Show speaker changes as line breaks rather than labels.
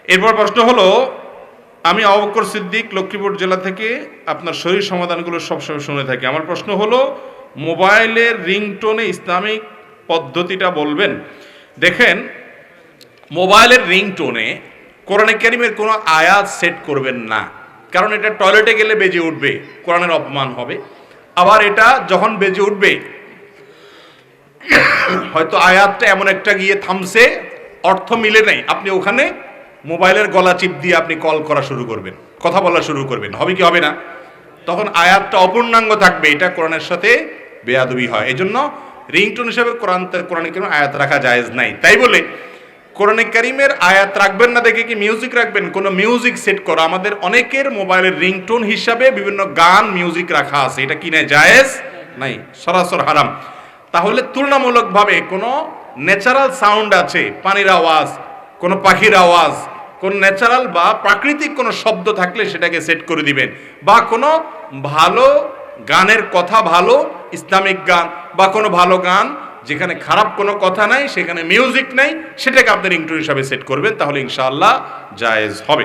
এরপর প্রশ্ন হলো, আমি আবু বকর সিদ্দিক লক্ষ্মীপুর জেলা থেকে আপনার শরীর সমাধানগুলো সবসময় শুনে থাকি। আমার প্রশ্ন হলো, মোবাইলের রিংটোনে ইসলামিক পদ্ধতিটা বলবেন। দেখেন, মোবাইলের রিংটোনে কোরআনে কারিমের কোনো আয়াত সেট করবেন না, কারণ এটা টয়লেটে গেলে বেজে উঠবে, কোরআনের অপমান হবে। আবার এটা যখন বেজে উঠবে, হয়তো আয়াতটা এমন একটা গিয়ে থামছে, অর্থ মিলে নাই, আপনি ওখানে মোবাইলের গলা চিপ দিয়ে আপনি কল করা শুরু করবেন, কথা বলা শুরু করবেন, হবে কি হবে না? তখন আয়াতটা অপূর্ণাঙ্গ থাকবে, এটা কোরআনের সাথে বেয়াদবি হয়। এই জন্য রিংটোন হিসেবে কোরআনে কারিমের আয়াত রাখা জায়েজ নাই। তাই বলে কোরআনে কারিমের আয়াত রাখবেন না দেখে কি মিউজিক রাখবেন? কোনো মিউজিক সেট করা, আমাদের অনেকের মোবাইলের রিংটোন হিসাবে বিভিন্ন গান মিউজিক রাখা আছে, এটা কি না জায়েজ নাই, সরাসর হারাম। তাহলে তুলনামূলকভাবে কোনো ন্যাচারাল সাউন্ড আছে, পানির আওয়াজ, কোনো পাখির আওয়াজ, কোন ন্যাচারাল বা প্রাকৃতিক কোনো শব্দ থাকলে সেটাকে সেট করে দিবেন, বা কোনো ভালো গানের কথা, ভালো ইসলামিক গান বা কোনো ভালো গান যেখানে খারাপ কোনো কথা নাই, সেখানে মিউজিক নাই, সেটাকে আপনি রিংটোন হিসাবে সেট করবেন, তাহলে ইনশাআল্লাহ জায়েজ হবে।